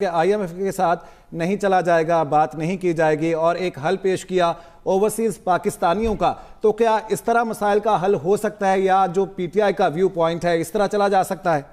कि आईएमएफ के साथ नहीं चला जाएगा, बात नहीं की जाएगी और एक हल पेश किया ओवरसीज पाकिस्तानियों का। तो क्या इस तरह मसाइल का हल हो सकता है या जो पीटीआई का व्यू पॉइंट है इस तरह चला जा सकता है?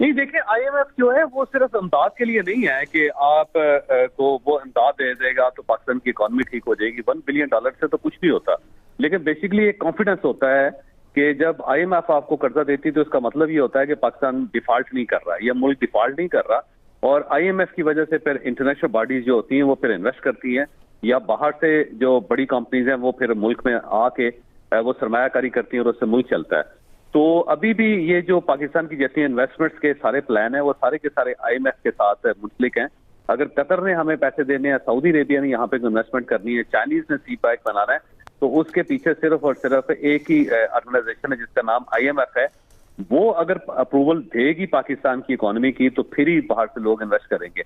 नहीं, देखिए आईएमएफ जो है वो सिर्फ इमदाद के लिए नहीं है कि आप को वो इमदाद दे देगा तो पाकिस्तान की इकॉनमी ठीक हो जाएगी। $1 बिलियन से तो कुछ नहीं होता, लेकिन बेसिकली एक कॉन्फिडेंस होता है कि जब आईएमएफ आपको कर्जा देती है तो इसका मतलब ये होता है कि पाकिस्तान डिफॉल्ट नहीं कर रहा या मुल्क डिफॉल्ट नहीं कर रहा, और आईएमएफ की वजह से फिर इंटरनेशनल बॉडीज जो होती हैं वो फिर इन्वेस्ट करती हैं, या बाहर से जो बड़ी कंपनीज हैं वो फिर मुल्क में आके वो सरमायाकारी करती हैं और उससे मुल्क चलता है। तो अभी भी ये जो पाकिस्तान की जैसी इन्वेस्टमेंट्स के सारे प्लान है वो सारे के सारे आईएमएफ के साथ मुंसलिक हैं। अगर कतर ने हमें पैसे देने हैं, सऊदी अरेबिया ने यहाँ पे इन्वेस्टमेंट करनी है, चाइनीज ने सी पैक बनाना है, तो उसके पीछे सिर्फ और सिर्फ एक ही ऑर्गेनाइजेशन है जिसका नाम आईएमएफ है। वो अगर अप्रूवल देगी पाकिस्तान की इकोनॉमी की तो फिर ही बाहर से लोग इन्वेस्ट करेंगे।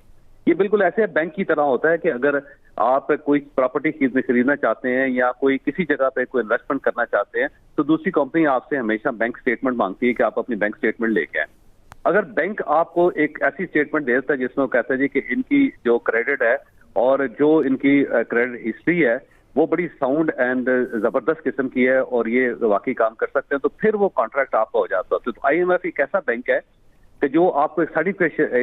ये बिल्कुल ऐसे बैंक की तरह होता है कि अगर आप कोई प्रॉपर्टी खरीदना चाहते हैं या कोई किसी जगह पे कोई इन्वेस्टमेंट करना चाहते हैं तो दूसरी कंपनी आपसे हमेशा बैंक स्टेटमेंट मांगती है कि आप अपनी बैंक स्टेटमेंट लेके आए। अगर बैंक आपको एक ऐसी स्टेटमेंट दे देता है जिसमें वो कहता है जी कि इनकी जो क्रेडिट है और जो इनकी क्रेडिट हिस्ट्री है वो बड़ी साउंड एंड जबरदस्त किस्म की है और ये वाकई काम कर सकते हैं, तो फिर वो कॉन्ट्रैक्ट आपका हो जाता है। तो आईएमएफ एक ऐसा बैंक है कि जो आपको एक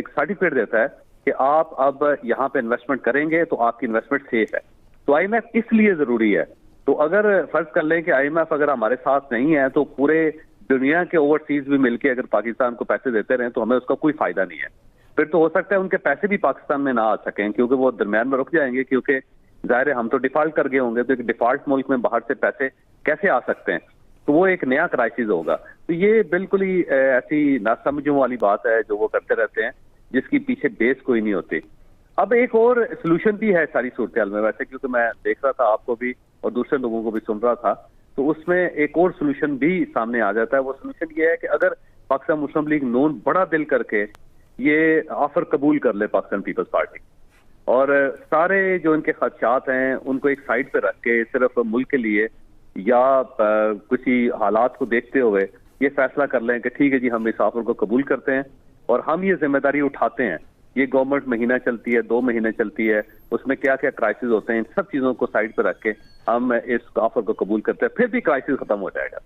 सर्टिफिकेट देता है कि आप अब यहाँ पे इन्वेस्टमेंट करेंगे तो आपकी इन्वेस्टमेंट सेफ है। तो आईएमएफ इसलिए जरूरी है। तो अगर फर्ज कर लें कि आईएमएफ अगर हमारे साथ नहीं है तो पूरे दुनिया के ओवरसीज भी मिलकर अगर पाकिस्तान को पैसे देते रहे तो हमें उसका कोई फायदा नहीं है। फिर तो हो सकता है उनके पैसे भी पाकिस्तान में ना आ सकें क्योंकि वो दरमियान में रुक जाएंगे, क्योंकि जाहिर है हम तो डिफॉल्ट कर गए होंगे, तो एक डिफॉल्ट मुल्क में बाहर से पैसे कैसे आ सकते हैं, तो वो एक नया क्राइसिस होगा। तो ये बिल्कुल ही ऐसी नासमझों वाली बात है जो वो करते रहते हैं जिसकी पीछे बेस कोई नहीं होती। अब एक और सोल्यूशन भी है सारी सूरत हाल में, वैसे क्योंकि मैं देख रहा था आपको भी और दूसरे लोगों को भी सुन रहा था, तो उसमें एक और सोल्यूशन भी सामने आ जाता है। वो सोल्यूशन ये है कि अगर पाकिस्तान मुस्लिम लीग नून बड़ा दिल करके ये ऑफर कबूल कर ले पाकिस्तान पीपल्स पार्टी और सारे जो इनके खदशात हैं उनको एक साइड पे रख के सिर्फ मुल्क के लिए या किसी हालात को देखते हुए ये फैसला कर लें कि ठीक है जी हम इस ऑफर को कबूल करते हैं और हम ये जिम्मेदारी उठाते हैं। ये गवर्नमेंट महीना चलती है, 2 महीने चलती है, उसमें क्या क्या क्राइसिस होते हैं, इन सब चीजों को साइड पे रख के हम इस ऑफर को कबूल करते हैं, फिर भी क्राइसिस खत्म हो जाएगा।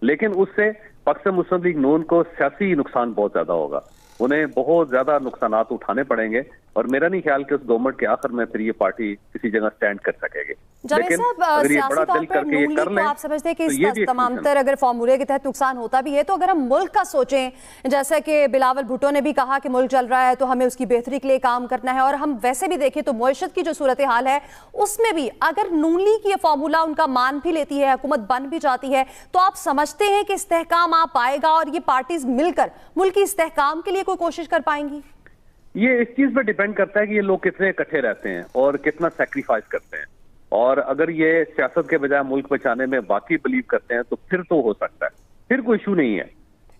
लेकिन उससे पाकिस्तान मुस्लिम लीग नून को सियासी नुकसान बहुत ज्यादा होगा, उन्हें बहुत ज्यादा नुकसान उठाने पड़ेंगे और मेरा नहीं ख्याल कि उस गवर्नमेंट के आखिर में फिर ये पार्टी किसी जगह स्टैंड कर सकेगी। लेकिन अगर ये बड़ा दिल करके ये कर लें, आप समझते हैं कि इस तमाम तर अगर फॉर्मूले के तहत नुकसान होता भी है तो अगर हम मुल्क का सोचें, जैसे कि बिलावल भुट्टो ने भी कहा कि मुल्क चल रहा है तो हमें उसकी बेहतरी के लिए काम करना है, और हम वैसे भी देखें तो मुआशरत की जो सूरत हाल है उसमें भी अगर नून लीग ये फॉर्मूला उनका मान भी लेती है, हुकूमत बन भी जाती है, तो आप समझते हैं कि इस्तेहकाम आ पाएगा और ये पार्टीज मिलकर मुल्क की इस्तेहकाम के लिए कोई कोशिश कर पाएंगी? ये इस चीज पर डिपेंड करता है कि ये लोग कितने इकट्ठे रहते हैं और कितना सेक्रीफाइस करते हैं, और अगर ये सियासत के बजाय मुल्क बचाने में वाकई बिलीव करते हैं तो फिर तो हो सकता है, फिर कोई इशू नहीं है।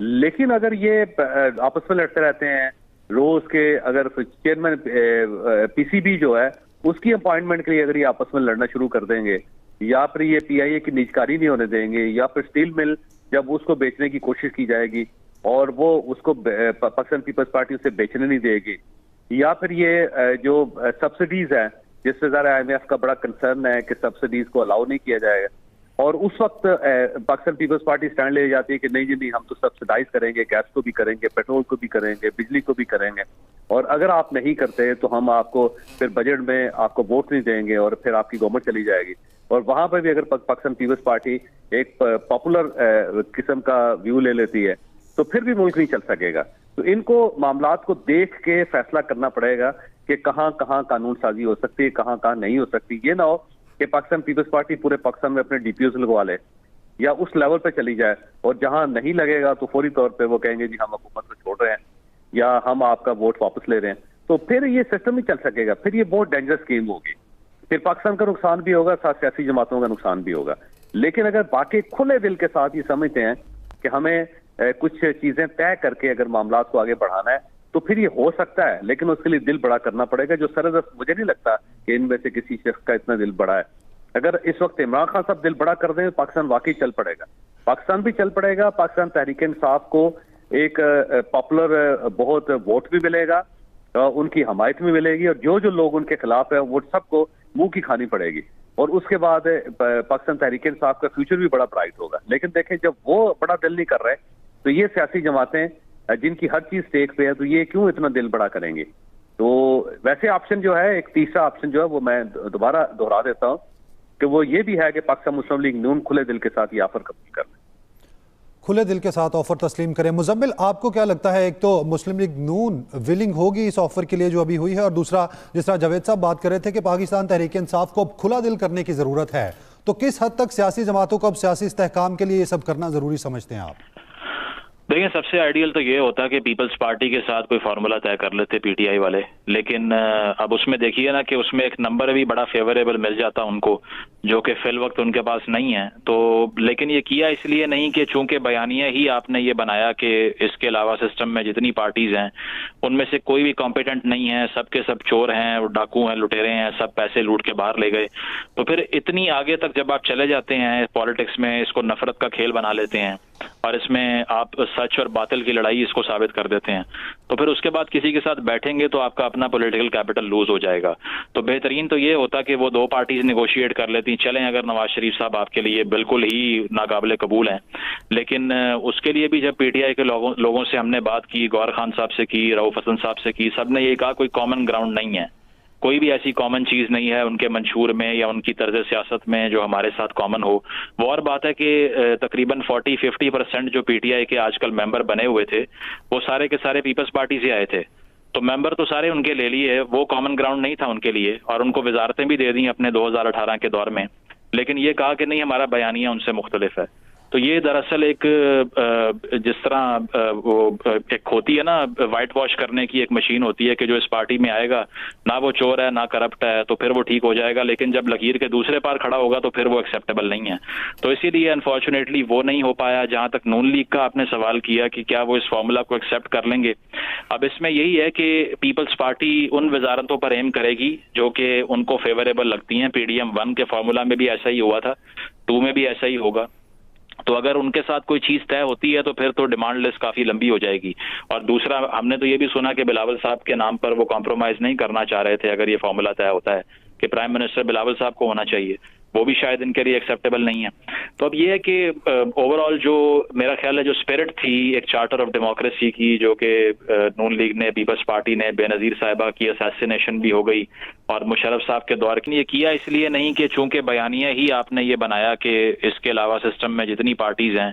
लेकिन अगर ये आपस में लड़ते रहते हैं रोज के, अगर चेयरमैन पीसीबी जो है उसकी अपॉइंटमेंट के लिए अगर ये आपस में लड़ना शुरू कर देंगे, या फिर ये पीआईए की निजकारी नहीं होने देंगे, या फिर स्टील मिल जब उसको बेचने की कोशिश की जाएगी और वो उसको पाकिस्तान पीपल्स पार्टी उसे बेचने नहीं देगी, या फिर ये जो सब्सिडीज है जिससे ज़रा आईएमएफ का बड़ा कंसर्न है कि सब्सिडीज को अलाउ नहीं किया जाएगा, और उस वक्त पाकिस्तान पीपल्स पार्टी स्टैंड ले जाती है कि नहीं जी नहीं, हम तो सब्सिडाइज करेंगे, गैस को भी करेंगे, पेट्रोल को भी करेंगे, बिजली को भी करेंगे, और अगर आप नहीं करते तो हम आपको फिर बजट में आपको वोट नहीं देंगे और फिर आपकी गवर्नमेंट चली जाएगी। और वहां पर भी अगर पाकिस्तान पीपल्स पार्टी एक पॉपुलर किस्म का व्यू ले लेती है तो फिर भी मुल्क नहीं चल सकेगा। तो इनको मामलात को देख के फैसला करना पड़ेगा कि कहां कहां कानून साजी हो सकती है, कहां कहां नहीं हो सकती। ये ना हो कि पाकिस्तान पीपल्स पार्टी पूरे पाकिस्तान में अपने डीपीओ लगवा ले या उस लेवल पे चली जाए और जहां नहीं लगेगा तो फौरी तौर पे वो कहेंगे जी हम हुकूमत को छोड़ रहे हैं या हम आपका वोट वापस ले रहे हैं, तो फिर ये सिस्टम नहीं चल सकेगा। फिर ये बहुत डेंजरस गेम होगी, फिर पाकिस्तान का नुकसान भी होगा, साथ सियासी जमातों का नुकसान भी होगा। लेकिन अगर बाकी खुले दिल के साथ ये समझते हैं कि हमें कुछ चीजें तय करके अगर मामला को आगे बढ़ाना है तो फिर ये हो सकता है, लेकिन उसके लिए दिल बड़ा करना पड़ेगा, जो सरदस्त मुझे नहीं लगता कि इनमें से किसी शख्स का इतना दिल बड़ा है। अगर इस वक्त इमरान खान साहब दिल बड़ा कर दें पाकिस्तान वाकई चल पड़ेगा, पाकिस्तान भी चल पड़ेगा, पाकिस्तान तहरीक इंसाफ को एक पॉपुलर बहुत वोट भी मिलेगा, उनकी हमायत में मिलेगी, और जो जो लोग उनके खिलाफ है वो सबको मुंह की खानी पड़ेगी, और उसके बाद पाकिस्तान तहरीक इंसाफ का फ्यूचर भी बड़ा ब्राइट होगा। लेकिन देखें, जब वो बड़ा दिल नहीं कर रहे तो ये सियासी जमातें जिनकी हर चीज स्टेक पे है, तो ये क्यों इतना दिल बड़ा करेंगे। तो वैसे ऑप्शन जो है, एक तीसरा ऑप्शन जो है वो मैं दोबारा दोहरा देता हूं कि वो ये भी है कि पाकिस्तान मुस्लिम लीग नून खुले दिल के साथ ये ऑफर कबूल कर ले, खुले दिल के साथ ऑफर तस्लीम करें। मुजम्मिल, आपको क्या लगता है, एक तो मुस्लिम लीग नून विलिंग होगी इस ऑफर के लिए जो अभी हुई है, और दूसरा जिस तरह जावेद साहब बात कर रहे थे कि पाकिस्तान तहरीक इंसाफ को अब खुला दिल करने की जरूरत है, तो किस हद तक सियासी जमातों को अब सियासी इस्तेहकाम के लिए ये सब करना जरूरी समझते हैं आप? देखिए, सबसे आइडियल तो ये होता कि पीपल्स पार्टी के साथ कोई फार्मूला तय कर लेते पीटीआई वाले, लेकिन अब उसमें देखिए ना कि उसमें एक नंबर भी बड़ा फेवरेबल मिल जाता उनको, जो कि फिल वक्त उनके पास नहीं है। तो लेकिन ये किया इसलिए नहीं कि चूंकि बयानिया ही आपने ये बनाया कि इसके अलावा सिस्टम में जितनी पार्टीज हैं उनमें से कोई भी कॉम्पिटेंट नहीं है, सबके सब चोर हैं, डाकू हैं, लुटेरे हैं, सब पैसे लूट के बाहर ले गए। तो फिर इतनी आगे तक जब आप चले जाते हैं पॉलिटिक्स में, इसको नफरत का खेल बना लेते हैं और इसमें आप सच और बातिल की लड़ाई इसको साबित कर देते हैं, तो फिर उसके बाद किसी के साथ बैठेंगे तो आपका अपना पॉलिटिकल कैपिटल लूज हो जाएगा। तो बेहतरीन तो ये होता कि वो दो पार्टीज नेगोशिएट कर लेती, चलें अगर नवाज शरीफ साहब आपके लिए बिल्कुल ही नाकाबिले कबूल हैं, लेकिन उसके लिए भी जब पीटीआई के लोगों से हमने बात की, गौहर खान साहब से की, रऊफ हसन साहब से की, सब ने ये कहा कोई कॉमन ग्राउंड नहीं है, कोई भी ऐसी कॉमन चीज नहीं है उनके मंशूर में या उनकी तर्ज सियासत में जो हमारे साथ कॉमन हो। वो और बात है कि तकरीबन 40-50% जो पीटीआई के आजकल मेंबर बने हुए थे वो सारे के सारे पीपल्स पार्टी से आए थे, तो मेंबर तो सारे उनके ले लिए, वो कॉमन ग्राउंड नहीं था उनके लिए, और उनको वजारतें भी दे दी अपने 2018 के दौर में, लेकिन ये कहा कि नहीं हमारा बयानिया उनसे मुख्तलिफ है। तो ये दरअसल एक जिस तरह वो एक होती है ना वाइट वॉश करने की एक मशीन होती है कि जो इस पार्टी में आएगा ना वो चोर है ना करप्ट है तो फिर वो ठीक हो जाएगा, लेकिन जब लकीर के दूसरे पार खड़ा होगा तो फिर वो एक्सेप्टेबल नहीं है। तो इसीलिए अनफॉर्चुनेटली वो नहीं हो पाया। जहां तक नून लीग का आपने सवाल किया कि क्या वो इस फॉर्मूला को एक्सेप्ट कर लेंगे, अब इसमें यही है कि पीपल्स पार्टी उन वजारतों पर एम करेगी जो कि उनको फेवरेबल लगती हैं। PDM 1 के फॉर्मूला में भी ऐसा ही हुआ था, 2 में भी ऐसा ही होगा। तो अगर उनके साथ कोई चीज तय होती है तो फिर तो डिमांड लिस्ट काफी लंबी हो जाएगी। और दूसरा, हमने तो ये भी सुना कि बिलावल साहब के नाम पर वो कॉम्प्रोमाइज नहीं करना चाह रहे थे अगर ये फॉर्मूला तय होता है कि प्राइम मिनिस्टर बिलावल साहब को होना चाहिए, वो भी शायद इनके लिए एक्सेप्टेबल नहीं है। तो अब ये है कि ओवरऑल जो मेरा ख्याल है जो स्पिरिट थी एक चार्टर ऑफ डेमोक्रेसी की, जो कि नून लीग ने, पीपल्स पार्टी ने, बेनजीर साहिबा की असैसिनेशन भी हो गई और मुशर्रफ साहब के दौर की, ये किया इसलिए नहीं कि चूंकि बयानिया ही आपने ये बनाया कि इसके अलावा सिस्टम में जितनी पार्टीज हैं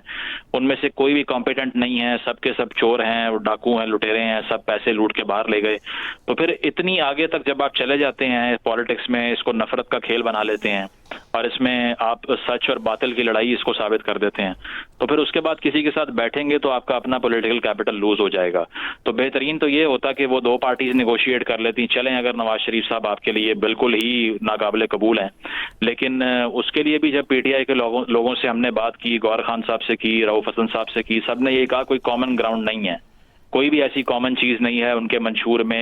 उनमें से कोई भी कॉम्पिटेंट नहीं है, सबके सब चोर हैं, डाकू हैं, लुटेरे हैं, सब पैसे लूट के बाहर ले गए। तो फिर इतनी आगे तक जब आप चले जाते हैं पॉलिटिक्स में, इसको नफरत का खेल बना लेते हैं और इसमें आप सच और बातिल की लड़ाई इसको साबित कर देते हैं, तो फिर उसके बाद किसी के साथ बैठेंगे तो आपका अपना पॉलिटिकल कैपिटल लूज हो जाएगा। तो बेहतरीन तो ये होता कि वो दो पार्टीज नेगोशिएट कर लेती, चलें अगर नवाज शरीफ साहब आपके लिए बिल्कुल ही नाकाबिले कबूल हैं, लेकिन उसके लिए भी जब पीटीआई के लोगों से हमने बात की, गौहर खान साहब से की, रऊफ हसन साहब से की, सब ने ये कहा कोई कॉमन ग्राउंड नहीं है, कोई भी ऐसी कॉमन चीज नहीं है उनके मंशूर में